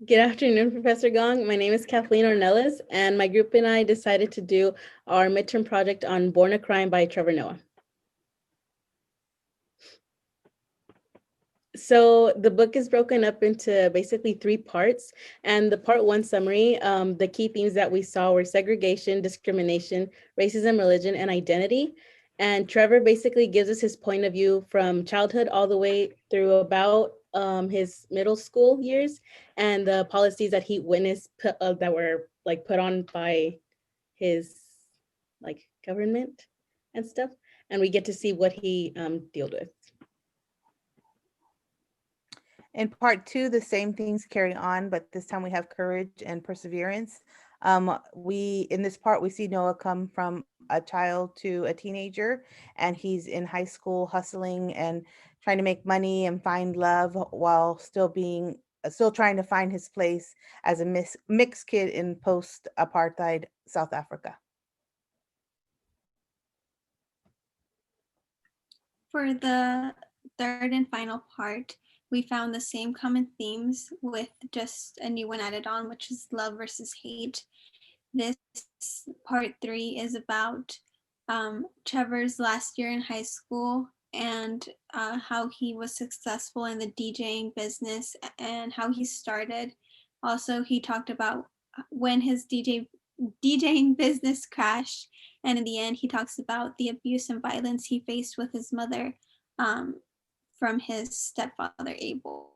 Good afternoon, Professor Gong. My name is Kathleen Ornelas, and my group and I decided to do our midterm project on Born a Crime by Trevor Noah. So the book is broken up into basically three parts. And the part one summary, the key themes that we saw were segregation, discrimination, racism, religion, and identity. And Trevor basically gives us his point of view from childhood all the way through about his middle school years and the policies that he witnessed that were like put on by his like government and stuff. And we get to see what he dealt with. In part two, the same things carry on, but this time we have courage and perseverance. In this part, we see Noah come from a child to a teenager, and he's in high school hustling and trying to make money and find love while still trying to find his place as a mixed kid in post-apartheid South Africa. For the third and final part, we found the same common themes with just a new one added on, which is love versus hate. This part 3 is about Trevor's last year in high school and how he was successful in the DJing business and how he started. Also, he talked about when his DJing business crashed, and in the end, he talks about the abuse and violence he faced with his mother from his stepfather, Abel.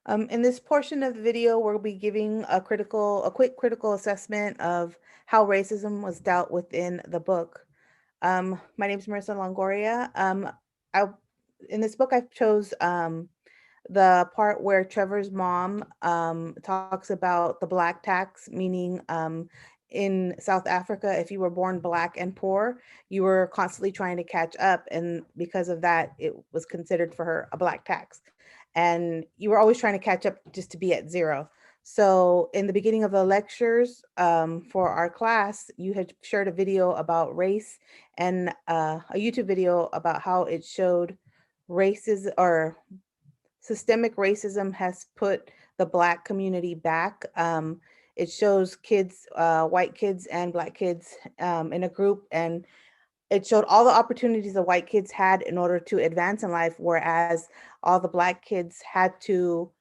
In this portion of the video, we'll be giving a quick critical assessment of how racism was dealt with in the book. My name is Marissa Longoria. In this book, I chose the part where Trevor's mom talks about the black tax, meaning in South Africa, if you were born black and poor, you were constantly trying to catch up. And because of that, it was considered for her a black tax. And you were always trying to catch up just to be at zero. So in the beginning of the lectures for our class, you had shared a video about race and a YouTube video about how it showed races or systemic racism has put the Black community back. It shows kids, white kids and Black kids in a group, and it showed all the opportunities the white kids had in order to advance in life, whereas all the Black kids had to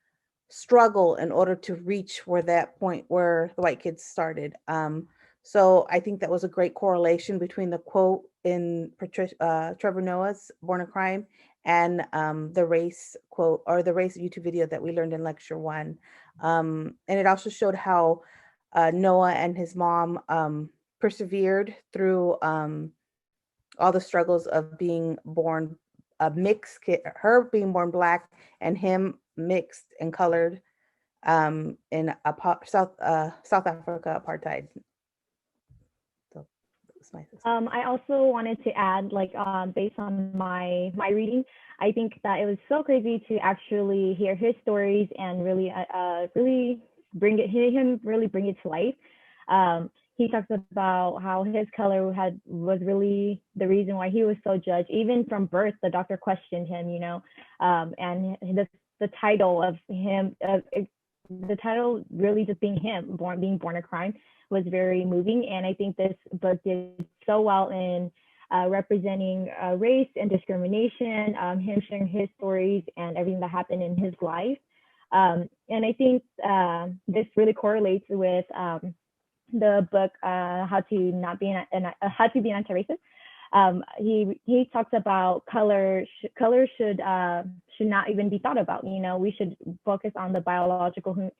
struggle in order to reach where that point where the white kids started. So I think that was a great correlation between the quote in Trevor Noah's Born a Crime and the race quote or the race YouTube video that we learned in lecture one. And it also showed how Noah and his mom persevered through all the struggles of being born a mixed kid, her being born Black and him mixed and colored in South Africa apartheid. So that's my system. I also wanted to add, like, based on my reading, I think that it was so crazy to actually hear his stories and really bring it to life. He talks about how his color was really the reason why he was so judged. Even from birth, the doctor questioned him, and the title of him, the title really just being him, being born a crime, was very moving. And I think this book did so well in representing race and discrimination, him sharing his stories and everything that happened in his life. And I think this really correlates with the book How to Be an Anti-Racist. He talks about color should not even be thought about. We should focus on the biological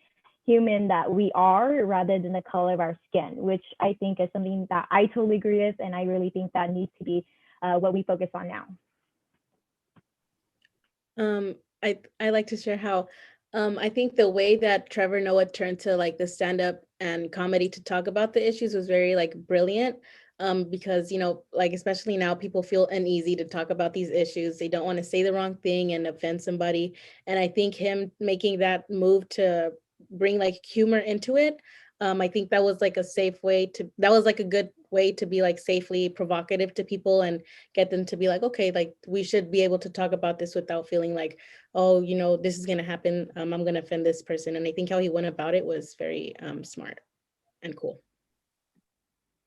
human that we are rather than the color of our skin, which I think is something that I totally agree with, and I really think that needs to be what we focus on now. I like to share how I think the way that Trevor Noah turned to like the stand-up and comedy to talk about the issues was very like brilliant. Because like especially now people feel uneasy to talk about these issues. They don't want to say the wrong thing and offend somebody. And I think him making that move to bring like humor into it I think that was like a safe way to, that was like a good way to be like safely provocative to people and get them to be like, okay, like we should be able to talk about this without feeling like, oh, you know, this is gonna happen. I'm gonna offend this person. And I think how he went about it was very smart and cool.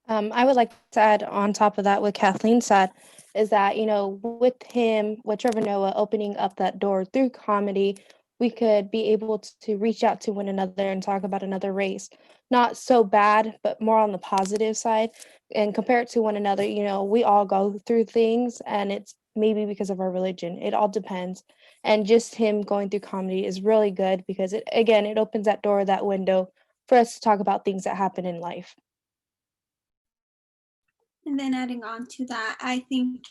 I would like to add on top of that what Kathleen said is that, you know, with him, with Trevor Noah opening up that door through comedy, we could be able to reach out to one another and talk about another race. Not so bad, but more on the positive side and compare it to one another. You know, we all go through things and it's maybe because of our religion. It all depends. And just him going through comedy is really good because it, again, it opens that door, that window for us to talk about things that happen in life. And then adding on to that, I think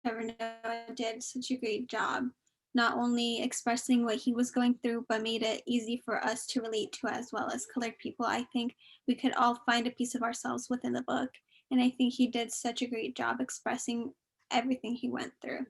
Trevor Noah did such a great job, not only expressing what he was going through, but made it easy for us to relate to as well as colored people. I think we could all find a piece of ourselves within the book. And I think he did such a great job expressing everything he went through.